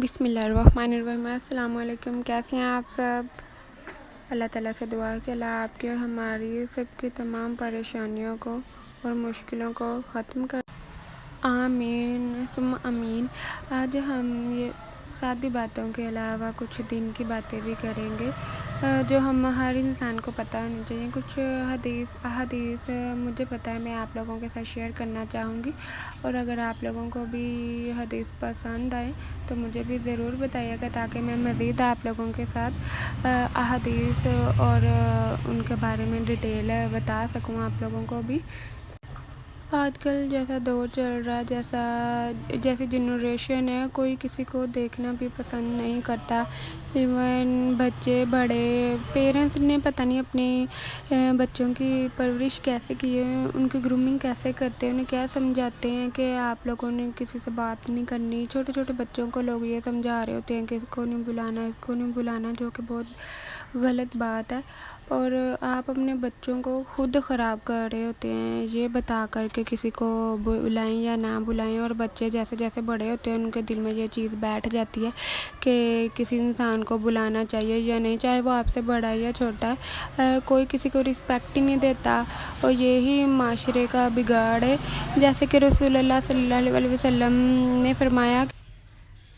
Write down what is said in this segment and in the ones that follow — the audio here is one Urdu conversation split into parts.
بسم اللہ الرحمن الرحیم۔ السلام علیکم، کیسے ہیں آپ سب؟ اللہ تعالیٰ سے دعا ہے کہ اللہ آپ کی اور ہماری سب کی تمام پریشانیوں کو اور مشکلوں کو ختم کر آمین ثم آمین۔ آج ہم یہ سادی باتوں کے علاوہ کچھ دین کی باتیں بھی کریں گے جو ہم ہر انسان کو پتہ ہونی چاہیے۔ کچھ احادیث مجھے پتہ ہے میں آپ لوگوں کے ساتھ شیئر کرنا چاہوں گی، اور اگر آپ لوگوں کو بھی حدیث پسند آئے تو مجھے بھی ضرور بتائیے گا تاکہ میں مزید آپ لوگوں کے ساتھ احادیث اور ان کے بارے میں ڈیٹیل بتا سکوں آپ لوگوں کو بھی۔ آج کل جیسا دور چل رہا ہے، جیسی جنریشن ہے، کوئی کسی کو دیکھنا بھی پسند نہیں کرتا۔ ایون بچے بڑے، پیرنٹس نے پتہ نہیں اپنے بچوں کی پرورش کیسے کی ہے، ان کی گرومنگ کیسے کرتے ہیں، انہیں کیا سمجھاتے ہیں کہ آپ لوگوں نے کسی سے بات نہیں کرنی۔ چھوٹے چھوٹے بچوں کو لوگ یہ سمجھا رہے ہوتے ہیں کہ اس کو نہیں بلانا، اس کو نہیں بلانا، جو کہ بہت غلط بات ہے، اور آپ اپنے بچوں کو خود خراب کر رہے ہوتے ہیں یہ بتا کر کے کسی کو بلائیں یا نہ بلائیں۔ اور بچے جیسے جیسے بڑے ہوتے ہیں ان کے دل میں یہ چیز بیٹھ جاتی ہے کہ کسی انسان کو بلانا چاہیے یا نہیں، چاہے وہ آپ سے بڑا ہے یا چھوٹا ہے، کوئی کسی کو رسپیکٹ ہی نہیں دیتا، اور یہی معاشرے کا بگاڑ ہے۔ جیسے کہ رسول اللہ صلی اللہ علیہ وسلم نے فرمایا،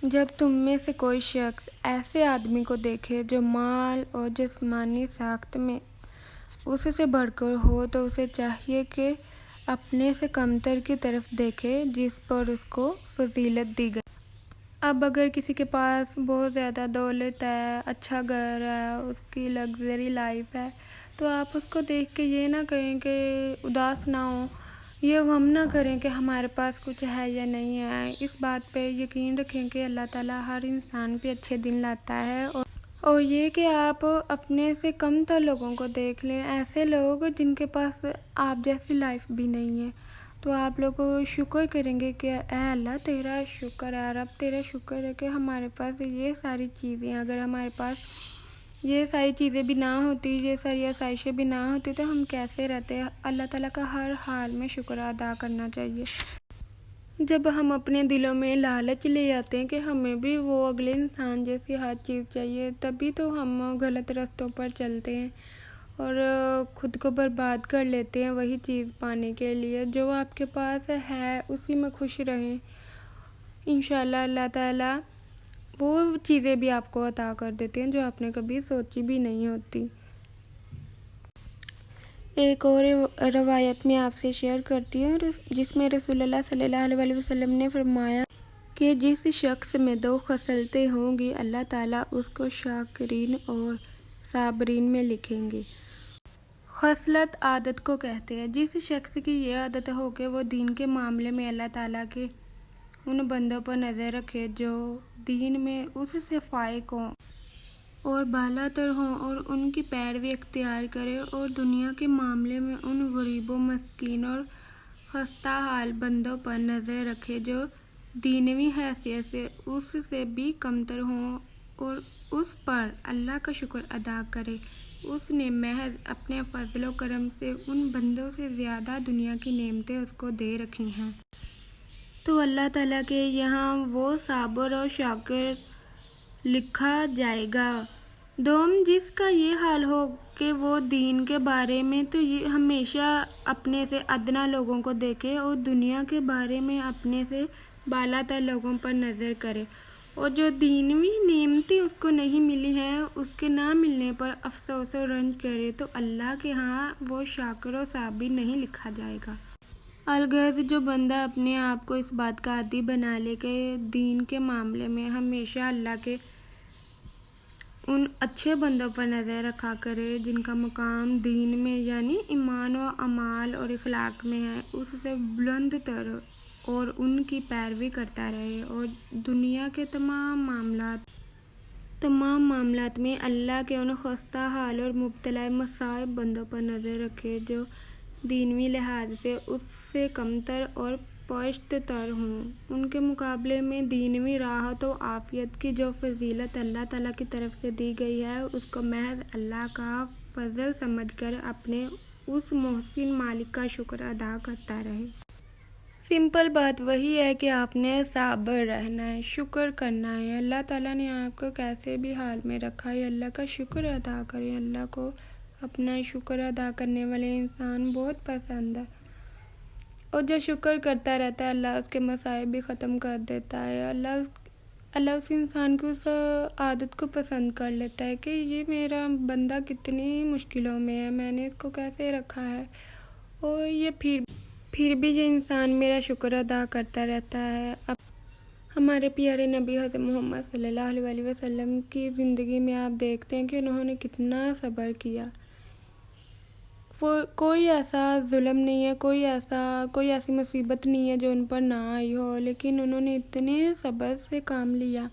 جب تم میں سے کوئی شخص ایسے آدمی کو دیکھے جو مال اور جسمانی ساخت میں اس سے بڑھ کر ہو تو اسے چاہیے کہ اپنے سے کمتر کی طرف دیکھے جس پر اس کو فضیلت دی گئی۔ اب اگر کسی کے پاس بہت زیادہ دولت ہے، اچھا گھر ہے، اس کی لگژری لائف ہے، تو آپ اس کو دیکھ کے یہ نہ کہیں کہ اداس نہ ہو، یہ غم نہ کریں کہ ہمارے پاس کچھ ہے یا نہیں ہے۔ اس بات پہ یقین رکھیں کہ اللہ تعالیٰ ہر انسان پہ اچھے دن لاتا ہے، اور یہ کہ آپ اپنے سے کم تر لوگوں کو دیکھ لیں، ایسے لوگ جن کے پاس آپ جیسی لائف بھی نہیں ہے، تو آپ لوگ شکر کریں گے کہ اے اللہ تیرا شکر ہے، رب تیرا شکر ہے کہ ہمارے پاس یہ ساری چیزیں، اگر ہمارے پاس یہ ساری چیزیں بھی نہ ہوتی، یہ ساری آسائشیں بھی نہ ہوتی تو ہم کیسے رہتے۔ اللہ تعالیٰ کا ہر حال میں شکر ادا کرنا چاہیے۔ جب ہم اپنے دلوں میں لالچ لے آتے ہیں کہ ہمیں بھی وہ اگلے انسان جیسی ہر چیز چاہیے، تبھی تو ہم غلط رستوں پر چلتے ہیں اور خود کو برباد کر لیتے ہیں وہی چیز پانے کے لیے۔ جو آپ کے پاس ہے اسی میں خوش رہیں، انشاءاللہ اللہ تعالیٰ وہ چیزیں بھی آپ کو عطا کر دیتے ہیں جو آپ نے کبھی سوچی بھی نہیں ہوتی۔ ایک اور روایت میں آپ سے شیئر کرتی ہوں جس میں رسول اللہ صلی اللہ علیہ وسلم نے فرمایا کہ جس شخص میں 2 خصلتیں ہوں گی اللہ تعالیٰ اس کو شاکرین اور صابرین میں لکھیں گے۔ خصلت عادت کو کہتے ہیں۔ جس شخص کی یہ عادت ہو کہ وہ دین کے معاملے میں اللہ تعالیٰ کے ان بندوں پر نظر رکھے جو دین میں اس سے فائق ہوں اور بالا تر ہوں، اور ان کی پیروی اختیار کرے، اور دنیا کے معاملے میں ان غریب و مسکین اور خستہ حال بندوں پر نظر رکھے جو دینوی حیثیت سے اس سے بھی کمتر ہوں، اور اس پر اللہ کا شکر ادا کرے، اس نے محض اپنے فضل و کرم سے ان بندوں سے زیادہ دنیا کی نعمتیں اس کو دے رکھی ہیں۔ تو اللہ تعالیٰ کے یہاں وہ صابر اور شاکر لکھا جائے گا۔ دوم، جس کا یہ حال ہو کہ وہ دین کے بارے میں تو ہمیشہ اپنے سے ادنا لوگوں کو دیکھے اور دنیا کے بارے میں اپنے سے بالا تر لوگوں پر نظر کرے، اور جو دینوی نعمتیں اس کو نہیں ملی ہیں اس کے نہ ملنے پر افسوس و رنج کرے، تو اللہ کے ہاں وہ شاکر و صابر نہیں لکھا جائے گا۔ الغرض جو بندہ اپنے آپ کو اس بات کا عادی بنا لے کہ دین کے معاملے میں ہمیشہ اللہ کے ان اچھے بندوں پر نظر رکھا کرے جن کا مقام دین میں یعنی ایمان و اعمال اور اخلاق میں ہے، اس سے بلند تر، اور ان کی پیروی کرتا رہے، اور دنیا کے تمام معاملات میں اللہ کے ان خستہ حال اور مبتلا مصائب بندوں پر نظر رکھے جو دینوی لحاظ سے اس سے کمتر اور پشت تر ہوں، ان کے مقابلے میں دینوی راحت و عافیت کی جو فضیلت اللہ تعالیٰ کی طرف سے دی گئی ہے اس کو محض اللہ کا فضل سمجھ کر اپنے اس محسن مالک کا شکر ادا کرتا رہے۔ سمپل بات وہی ہے کہ آپ نے صابر رہنا ہے، شکر کرنا ہے۔ اللہ تعالیٰ نے آپ کو کیسے بھی حال میں رکھا ہے، اللہ کا شکر ادا کریں۔ اللہ کو اپنا شکر ادا کرنے والے انسان بہت پسند ہے، اور جو شکر کرتا رہتا ہے اللہ اس کے مصائب بھی ختم کر دیتا ہے۔ اللہ اس انسان کی اس عادت کو پسند کر لیتا ہے کہ یہ میرا بندہ کتنی مشکلوں میں ہے، میں نے اس کو کیسے رکھا ہے، اور یہ پھر بھی یہ انسان میرا شکر ادا کرتا رہتا ہے۔ اب ہمارے پیارے نبی حضرت محمد صلی اللہ علیہ وسلم کی زندگی میں آپ دیکھتے ہیں کہ انہوں نے کتنا صبر کیا۔ کوئی ایسا ظلم نہیں ہے، کوئی ایسی مصیبت نہیں ہے جو ان پر نہ آئی ہو، لیکن انہوں نے اتنے صبر سے کام لیا۔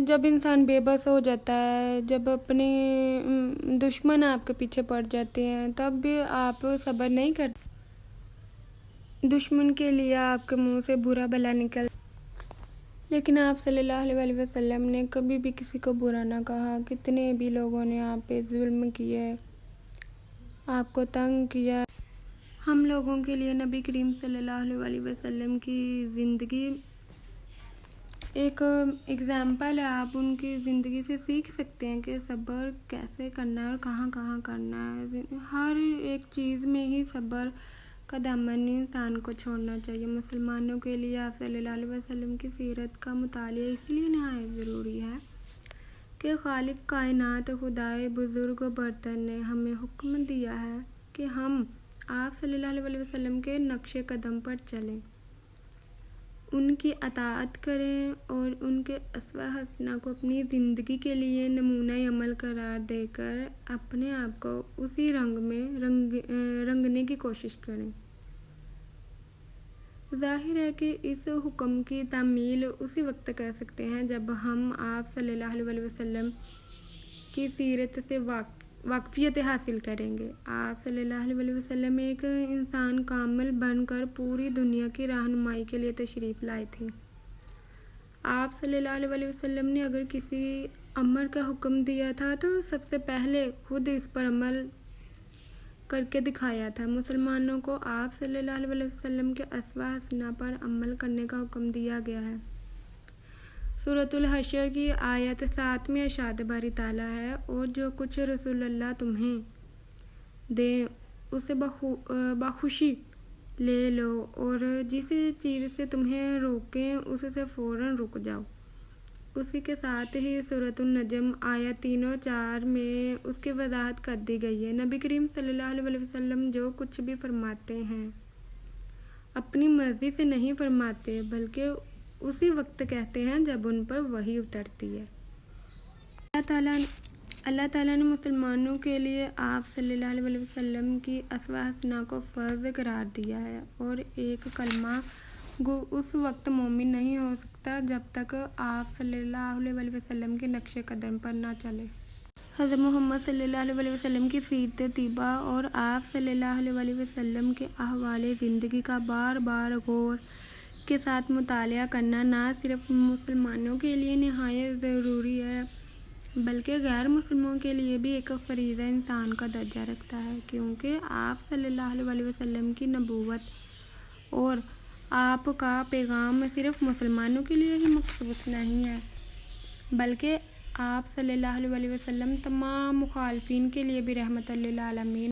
جب انسان بے بس ہو جاتا ہے، جب اپنے دشمن آپ کے پیچھے پڑ جاتے ہیں، تب بھی آپ صبر نہیں کرتے، دشمن کے لیے آپ کے منہ سے برا بھلا نکل، لیکن آپ صلی اللہ علیہ وسلم نے کبھی بھی کسی کو برا نہ کہا۔ کتنے بھی لوگوں نے آپ پہ ظلم کیے، آپ کو تنگ کیا۔ ہم لوگوں کے لیے نبی کریم صلی اللہ علیہ وسلم کی زندگی ایک اگزامپل ہے، آپ ان کی زندگی سے سیکھ سکتے ہیں کہ صبر کیسے کرنا ہے اور کہاں کہاں کرنا ہے۔ ہر ایک چیز میں ہی صبر کا دامن انسان کو چھوڑنا چاہیے۔ مسلمانوں کے لیے آپ صلی اللہ علیہ وسلم کی سیرت کا مطالعہ اس لیے نہایت ضروری ہے کہ خالق کائنات خدائے بزرگ و برتر نے ہمیں حکم دیا ہے کہ ہم آپ صلی اللہ علیہ وسلم کے نقش قدم پر چلیں، ان کی اطاعت کریں اور ان کے اسوہ حسنہ کو اپنی زندگی کے لیے نمونہ عمل قرار دے کر اپنے آپ کو اسی رنگ میں رنگنے کی کوشش کریں۔ ظاہر ہے کہ اس حکم کی تعمیل اسی وقت کر سکتے ہیں جب ہم آپ صلی اللہ علیہ وسلم کی سیرت سے واقفیت حاصل کریں گے۔ آپ صلی اللہ علیہ وسلم ایک انسان کامل بن کر پوری دنیا کی رہنمائی کے لیے تشریف لائے تھے۔ آپ صلی اللہ علیہ وسلم نے اگر کسی امر کا حکم دیا تھا تو سب سے پہلے خود اس پر عمل کر کے دکھایا تھا۔ مسلمانوں کو آپ صلی اللہ علیہ وسلم کے اسوہ حسنہ پر عمل کرنے کا حکم دیا گیا ہے۔ سورۃ الحشر کی آیت 7 میں ارشاد باری تعالیٰ ہے، اور جو کچھ رسول اللہ تمہیں دیں اسے بخوشی لے لو، اور جس چیز سے تمہیں روکیں اس سے فوراً رک جاؤ۔ اسی کے ساتھ ہی سورۃ النجم آیت 3 اور 4 میں اس کی وضاحت کر دی گئی ہے۔ نبی کریم صلی اللہ علیہ وسلم جو کچھ بھی فرماتے ہیں اپنی مرضی سے نہیں فرماتے، بلکہ اسی وقت کہتے ہیں جب ان پر وحی اترتی ہے۔ اللہ تعالیٰ نے مسلمانوں کے لیے آپ صلی اللہ علیہ وسلم کی اسوہ حسنہ کو فرض قرار دیا ہے، اور ایک کلمہ گو اس وقت مومن نہیں ہو سکتا جب تک آپ صلی اللہ علیہ وسلم کے نقش قدم پر نہ چلے۔ حضرت محمد صلی اللہ علیہ وسلم کی سیرت طیبہ اور آپ صلی اللہ علیہ وسلم کے احوال زندگی کا بار بار غور کے ساتھ مطالعہ کرنا نہ صرف مسلمانوں کے لیے نہایت ضروری ہے بلکہ غیر مسلموں کے لیے بھی ایک فریضہ انسان کا درجہ رکھتا ہے، کیونکہ آپ صلی اللہ علیہ وسلم کی نبوت اور آپ کا پیغام صرف مسلمانوں کے لیے ہی مخصوص نہیں ہے بلکہ آپ صلی اللہ علیہ وسلم تمام مخالفین کے لیے بھی رحمت للعالمین